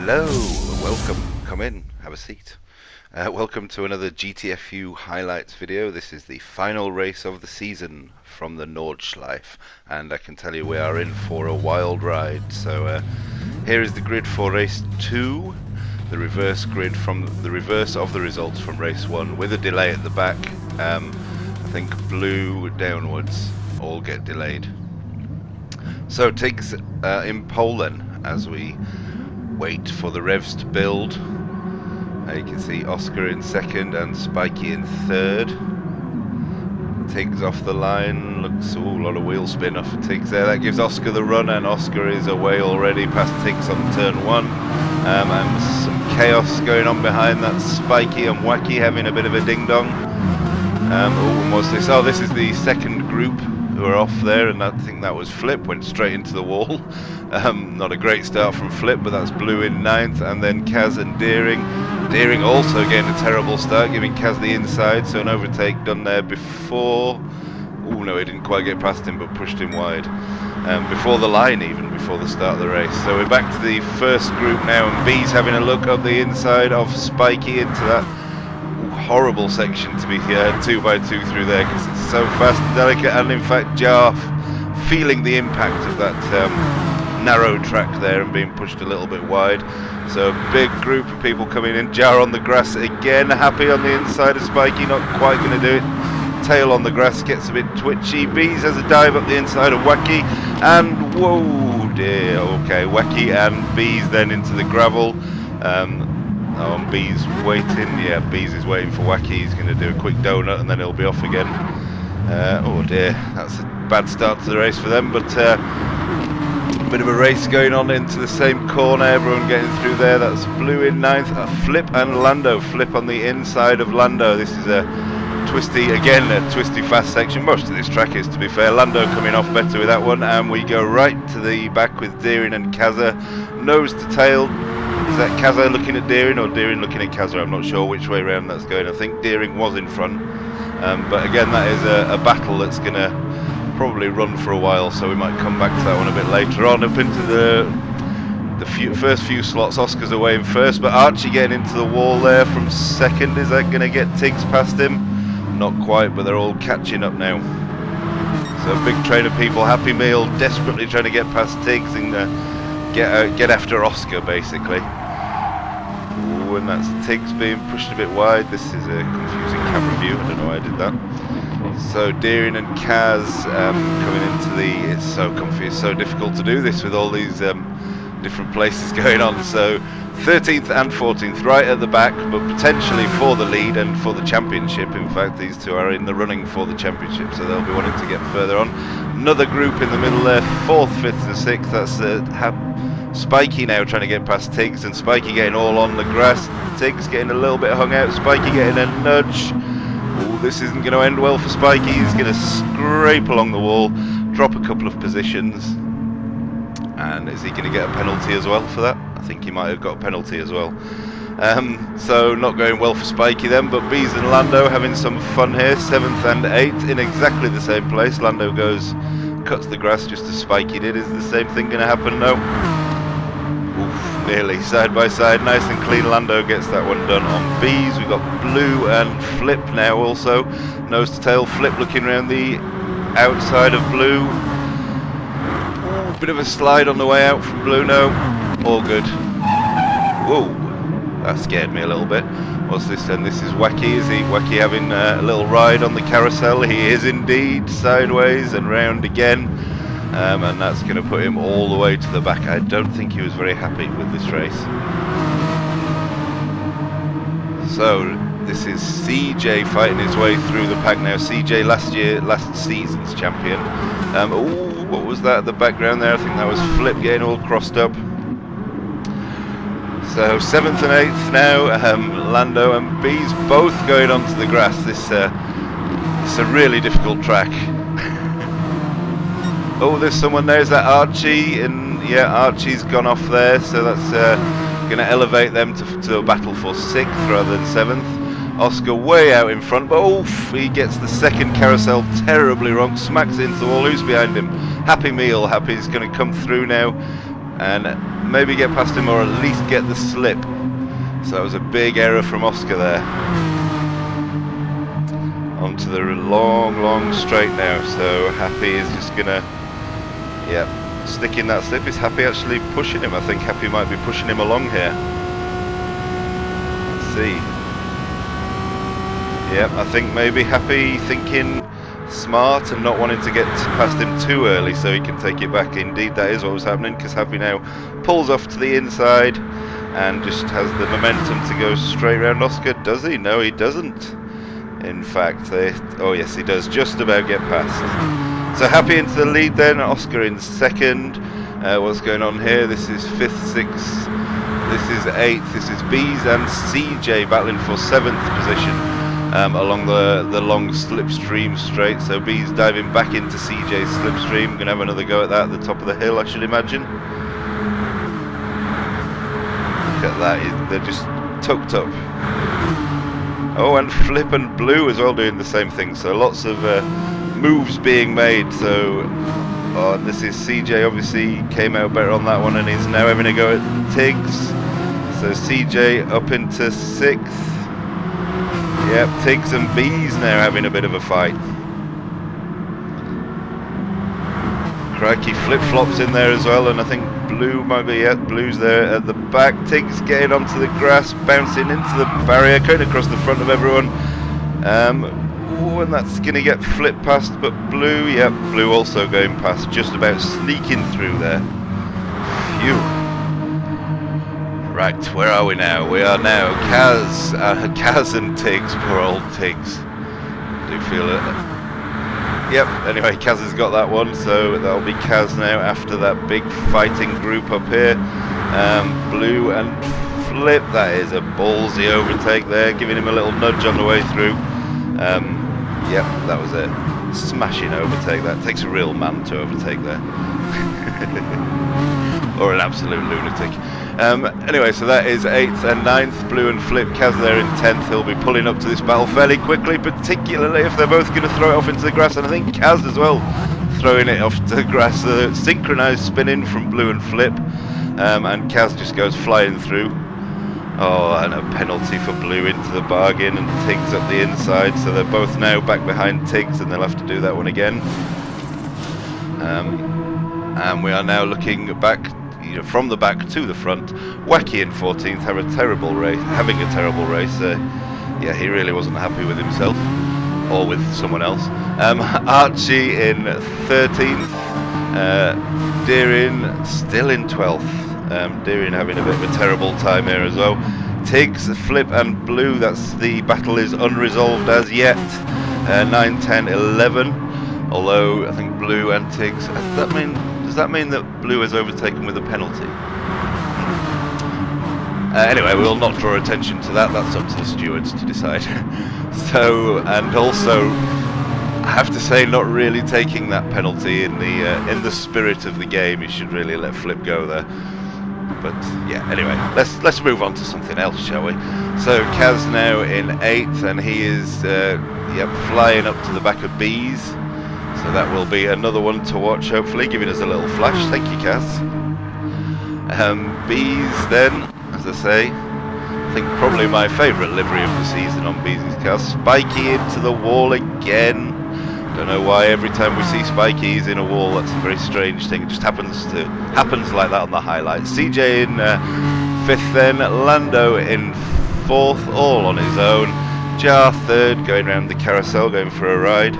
Hello, welcome, come in, have a seat. Welcome to another GTFU highlights video. This is the final race of the season from the Nordschleife, and I can tell you we are in for a wild ride. So here is the grid for race 2, the reverse grid from the reverse of the results from race 1 with a delay at the back. I think blue downwards all get delayed. So Tiggs in pole then, as we wait for the revs to build. You can see Oscar in second and Spiky in third. Tiggs off the line, looks, ooh, a lot of wheel spin off of Tiggs there. That gives Oscar the run, and Oscar is away already past Tiggs on turn 1. And some chaos going on behind that. Spiky and Wacky having a bit of a ding dong. Oh, what's this? Oh, this is the second group who are off there, and I think that was Flip, went straight into the wall. Not a great start from Flip, but that's Blue in 9th, and then Kaz and Deering. Deering also getting a terrible start, giving Kaz the inside, so an overtake done there before. Oh no, he didn't quite get past him, but pushed him wide. Before the line even, before the start of the race. So we're back to the first group now, and B's having a look up the inside of Spiky into that horrible section to be 2x2 through there, because it's so fast and delicate, and in fact Jar feeling the impact of that narrow track there and being pushed a little bit wide. So a big group of people coming in. Jar on the grass again, happy on the inside of Spiky, not quite going to do it. Tail on the grass, gets a bit twitchy. Bees has a dive up the inside of Wacky, and whoa dear, okay, Wacky and Bees then into the gravel. Bees waiting, yeah, Bees is waiting for Wacky. He's going to do a quick donut and then he'll be off again. Oh dear, that's a bad start to the race for them, but bit of a race going on into the same corner, everyone getting through there. That's Blue in 9th, Flip and Lando. Flip on the inside of Lando. This is a twisty fast section. Most of this track is, to be fair. Lando coming off better with that one, and we go right to the back with Deering and Kaza, nose to tail. Is that Kaza looking at Deering or Deering looking at Kaza? I'm not sure which way around that's going. I think Deering was in front, but again that is a battle that's going to probably run for a while, so we might come back to that one a bit later on. Up into the first few slots, Oscar's away in first, but Archie getting into the wall there from second. Is that going to get Tiggs past him? Not quite, but they're all catching up now. So a big train of people. Happy Meal desperately trying to get past Tiggs and get after Oscar basically. Ooh, and that's Tiggs being pushed a bit wide. This is a confusing camera view, I don't know why I did that. So Deering and Kaz coming into the, it's so comfy, it's so difficult to do this with all these different places going on. So 13th and 14th right at the back, but potentially for the lead and for the championship. In fact, these two are in the running for the championship, so they'll be wanting to get further on. Another group in the middle there, 4th, 5th and 6th. That's Spiky now trying to get past Tiggs, and Spiky getting all on the grass. Tiggs getting a little bit hung out, Spiky getting a nudge. Ooh, this isn't going to end well for Spiky. He's going to scrape along the wall, drop a couple of positions. And is he going to get a penalty as well for that? I think he might have got a penalty as well. So not going well for Spiky then, but Bees and Lando having some fun here. 7th and 8th in exactly the same place. Lando cuts the grass just as Spiky did. Is the same thing going to happen? No. Oof, nearly side by side, nice and clean. Lando gets that one done on Bees. We've got Blue and Flip now also. Nose to tail, Flip looking around the outside of Blue. Ooh, bit of a slide on the way out from Blue, no. All good. Whoa, that scared me a little bit. What's this then? This is Wacky. Is he Wacky having a little ride on the carousel? He is indeed, sideways and round again. And that's going to put him all the way to the back. I don't think he was very happy with this race. So this is CJ fighting his way through the pack now. CJ last season's champion. Ooh, what was that at the background there? I think that was Flip getting all crossed up. So 7th and 8th now, Lando and Bees both going onto the grass. It's a really difficult track. Oh, there's someone there. Is that Archie? And yeah, Archie's gone off there, so that's going to elevate them to a battle for 6th rather than 7th. Oscar way out in front, but oof, he gets the second carousel terribly wrong, smacks it into the wall. Who's behind him? Happy Meal. Happy's going to come through now. and maybe get past him, or at least get the slip. So that was a big error from Oscar there. Onto the long straight now, so Happy is just gonna, stick in that slip. Is Happy actually pushing him? I think Happy might be pushing him along here. Let's see. I think maybe Happy thinking smart and not wanting to get past him too early so he can take it back. Indeed, that is what was happening, because Happy now pulls off to the inside and just has the momentum to go straight round Oscar. Does he? No, he doesn't. In fact, oh yes, he does just about get past. So Happy into the lead then, Oscar in second. What's going on here? This is 5th, 6th, this is 8th, this is Bees and CJ battling for 7th position along the long slipstream straight. So Bees diving back into CJ's slipstream. Gonna have another go at that at the top of the hill, I should imagine. Look at that, they're just tucked up. Oh, and Flip and Blue as well doing the same thing, so lots of moves being made. So this is CJ, obviously came out better on that one, and he's now having a go at Tiggs. So CJ up into 6th. Yep, Tiggs and Bees now having a bit of a fight. Crikey, Flip-Flops in there as well, and I think Blue might be, Blue's there at the back. Tiggs getting onto the grass, bouncing into the barrier, going across the front of everyone. And that's going to get flipped past, but Blue, Blue also going past, just about sneaking through there. Phew. Right, where are we now? We are now Kaz and Tiggs, poor old Tiggs. Do feel it. Yep, anyway, Kaz has got that one, so that'll be Kaz now after that big fighting group up here. Blue and Flip, that is a ballsy overtake there, giving him a little nudge on the way through. Yep, that was a smashing overtake. That takes a real man to overtake there. Or an absolute lunatic. Anyway, so that is 8th and 9th, Blue and Flip. Kaz there in 10th. He'll be pulling up to this battle fairly quickly, particularly if they're both going to throw it off into the grass, and I think Kaz as well throwing it off to the grass. Synchronised spinning from Blue and Flip, and Kaz just goes flying through. Oh, and a penalty for Blue into the bargain, and Tiggs up the inside, so they're both now back behind Tiggs, and they'll have to do that one again. And we are now looking back, from the back to the front. Wacky in 14th, having a terrible race. Yeah, he really wasn't happy with himself, or with someone else. Archie in 13th, Deering still in 12th. Deering having a bit of a terrible time here as well. Tiggs, Flip and Blue, that's the battle is unresolved as yet. 9, 10, 11. Although I think Blue and Tiggs, does that mean that Blue is overtaken with a penalty? Anyway, we'll not draw attention to that. That's up to the stewards to decide. So, and also, I have to say, not really taking that penalty in the spirit of the game. You should really let Flip go there. But yeah, anyway, let's move on to something else, shall we? So Kaz now in 8th, and he is flying up to the back of Bees. So that will be another one to watch, hopefully, giving us a little flash. Thank you, Kaz. Bees then, as I say, I think probably my favourite livery of the season on Bees is Kaz. Spiky into the wall again. Don't know why every time we see Spiky he's in a wall. That's a very strange thing. It just happens like that on the highlights. CJ in 5th then, Lando in 4th, all on his own. Jar 3rd, going around the carousel, going for a ride.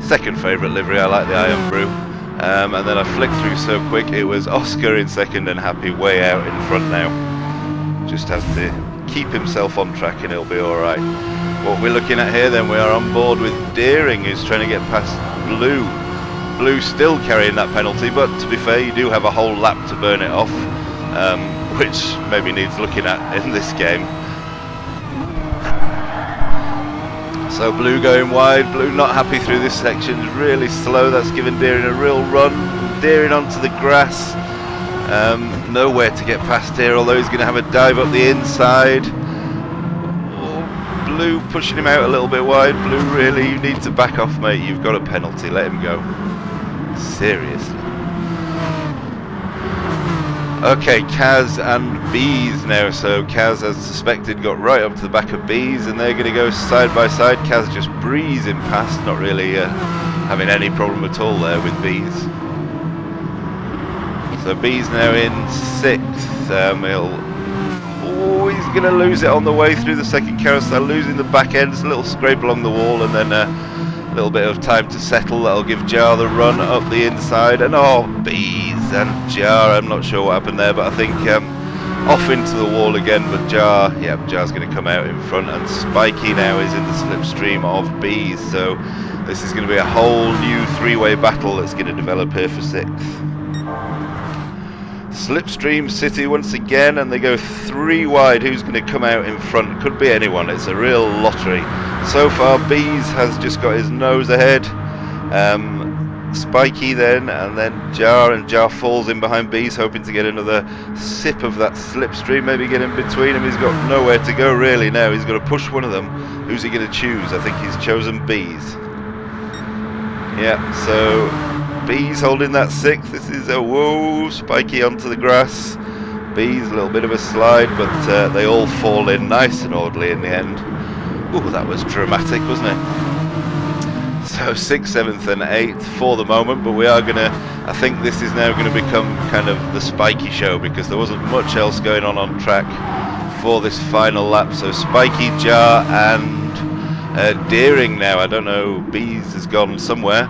Second favourite livery, I like the Iron Brew. And then I flicked through so quick, it was Oscar in 2nd and Happy way out in front now. Just has to keep himself on track and he'll be alright. What we're looking at here then, we are on board with Deering, who's trying to get past Blue. Blue still carrying that penalty, but to be fair, you do have a whole lap to burn it off, which maybe needs looking at in this game. So Blue going wide, Blue not happy through this section, really slow. That's given Deering a real run. Deering onto the grass, nowhere to get past here, although he's going to have a dive up the inside. Blue pushing him out a little bit wide. Blue, really, you need to back off, mate. You've got a penalty, let him go. Seriously. Okay, Kaz and Bees now. So Kaz, as suspected, got right up to the back of Bees, and they're going to go side by side. Kaz just breezing past, not really having any problem at all there with Bees. So Bees now in 6th. He's going to lose it on the way through the second carousel, losing the back end. It's a little scrape along the wall, and then a little bit of time to settle. That'll give Jar the run up the inside, and Bees and Jar, I'm not sure what happened there, but I think off into the wall again. But Jar's going to come out in front, and Spiky now is in the slipstream of Bees. So this is going to be a whole new three-way battle that's going to develop here for 6th. Slipstream City once again, and they go 3 wide. Who's going to come out in front? Could be anyone. It's a real lottery. So far, Bees has just got his nose ahead. Spiky then, and then Jar, and Jar falls in behind Bees, hoping to get another sip of that slipstream, maybe get in between him. He's got nowhere to go really now. He's got to push one of them. Who's he going to choose? I think he's chosen Bees. Yeah, so Bees holding that 6th. This is a whoa, Spiky onto the grass. Bees, a little bit of a slide, but they all fall in nice and orderly in the end. Ooh, that was dramatic, wasn't it? So 6th, 7th and 8th for the moment, but we are going to, I think this is now going to become kind of the Spiky show, because there wasn't much else going on track for this final lap. So Spiky, Jar and Deering now. I don't know, Bees has gone somewhere.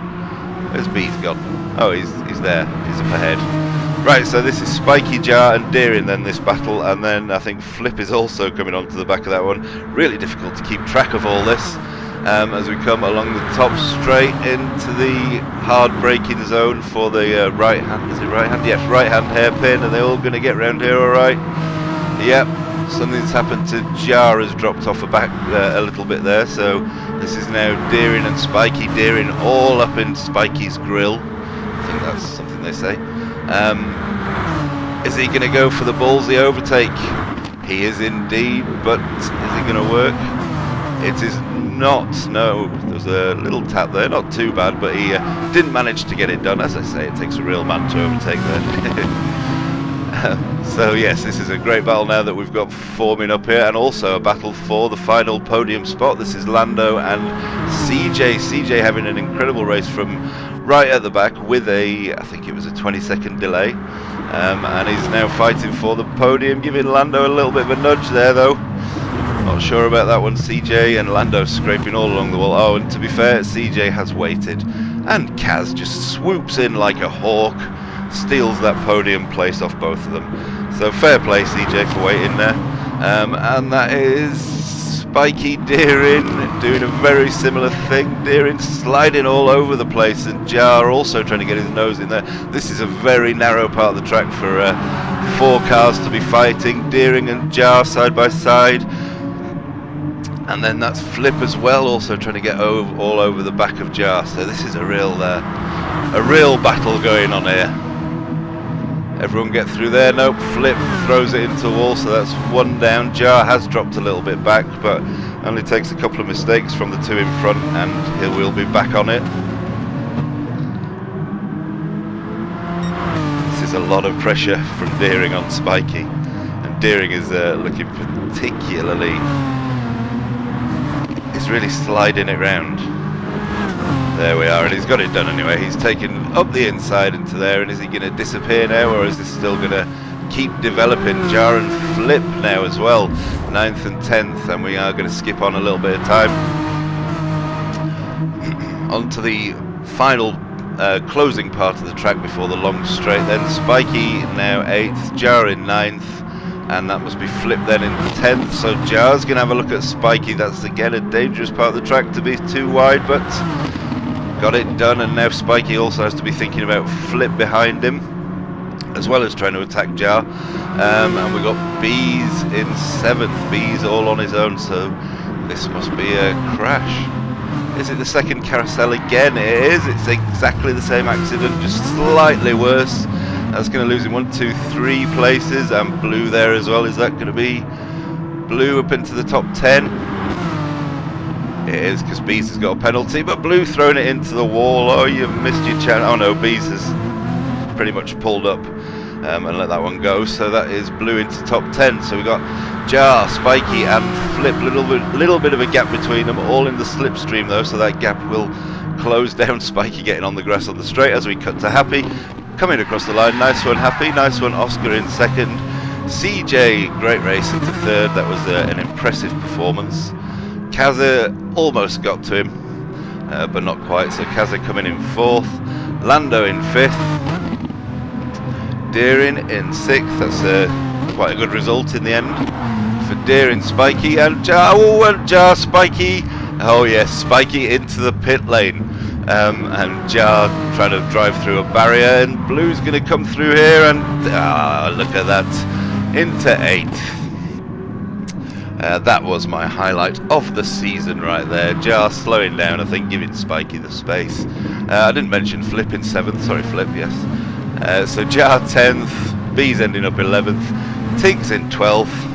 Where's Bees gone? Oh, he's there. He's up ahead. Right, so this is Spiky, Jar and Deering then, this battle, and then I think Flip is also coming onto the back of that one. Really difficult to keep track of all this as we come along the top straight into the hard braking zone for the right hand. Is it right hand? Yes, right hand hairpin. Are they all going to get round here all right? Yep. Something's happened to Jar, has dropped off a little bit there, so this is now Deering and Spiky. Deering all up in Spiky's grill. I think that's something they say. Is he going to go for the ballsy overtake? He is indeed, but is it going to work? It is not. No, there's a little tap there, not too bad, but he didn't manage to get it done. As I say, it takes a real man to overtake there. So yes, this is a great battle now that we've got forming up here, and also a battle for the final podium spot. This is Lando and CJ. CJ having an incredible race from right at the back with I think it was a 20-second delay, and he's now fighting for the podium, giving Lando a little bit of a nudge there though. Not sure about that one. CJ and Lando scraping all along the wall. Oh, and to be fair, CJ has waited, and Kaz just swoops in like a hawk, steals that podium place off both of them. So fair play CJ for waiting there. And that is Spiky Deering doing a very similar thing. Deering sliding all over the place, and Jar also trying to get his nose in there. This is a very narrow part of the track for 4 cars to be fighting. Deering and Jar side by side. And then that's Flip as well, also trying to get all over the back of Jar. So this is a real battle going on here. Everyone get through there. Nope, Flip throws it into the wall, so that's 1 down. Jar has dropped a little bit back, but only takes a couple of mistakes from the 2 in front, and he will be back on it. This is a lot of pressure from Deering on Spiky, and Deering is looking particularly... he's really sliding it round. There we are, and he's got it done anyway. He's taken up the inside into there, and is he going to disappear now, or is this still going to keep developing? Jar and Flip now as well, 9th and 10th, and we are going to skip on a little bit of time. On to the final closing part of the track before the long straight then. Spiky now 8th, Jar in 9th, and that must be Flip then in 10th. So Jar's going to have a look at Spiky. That's again a dangerous part of the track to be too wide, but got it done. And now Spiky also has to be thinking about Flip behind him, as well as trying to attack Jar. And we've got Bees in 7th. Bees all on his own, so this must be a crash. Is it the second carousel again? It is. It's exactly the same accident, just slightly worse. That's going to lose him 1, 2, 3 places, and Blue there as well. Is that going to be Blue up into the top 10? It is, because Bees has got a penalty, but Blue throwing it into the wall. Oh, you've missed your chance. Oh no, Bees has pretty much pulled up and let that one go. So that is Blue into top 10. So we got Jar, Spiky and Flip, little bit of a gap between them, all in the slipstream though, so that gap will close down. Spiky getting on the grass on the straight as we cut to Happy, coming across the line. Nice one Happy, nice one Oscar in second. CJ, great race into third, that was an impressive performance. Kaza almost got to him, but not quite, so Kaza coming in fourth. Lando in fifth. Deering in sixth, that's quite a good result in the end for Deering, Spiky and Jar. Oh, and Jar, Spiky. Oh yes, Spiky into the pit lane, and Jar trying to drive through a barrier, and Blue's going to come through here, and look at that, into 8th. That was my highlight of the season right there. Jar slowing down, I think, giving Spiky the space. I didn't mention Flip in 7th, sorry Flip, yes. So Jar 10th, B's ending up 11th, Tiggs in 12th.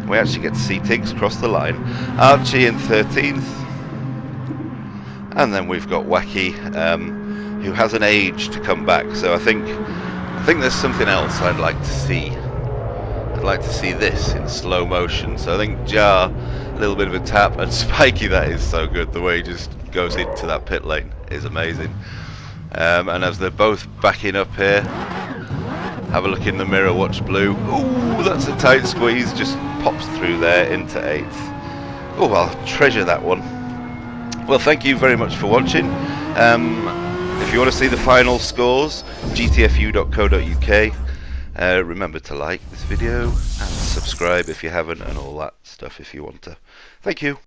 We actually get to see Tiggs cross the line. Archie in 13th. And then we've got Wacky, who has an age to come back. So I think there's something else I'd like to see. I'd like to see this in slow motion. So I think Jar, a little bit of a tap, and Spiky, that is so good. The way he just goes into that pit lane is amazing. And as they're both backing up here, have a look in the mirror, watch Blue. Ooh, that's a tight squeeze, just pops through there into 8th. Oh, I'll treasure that one. Well, thank you very much for watching. If you want to see the final scores, gtfu.co.uk. Remember to like this video and subscribe if you haven't, and all that stuff if you want to. Thank you.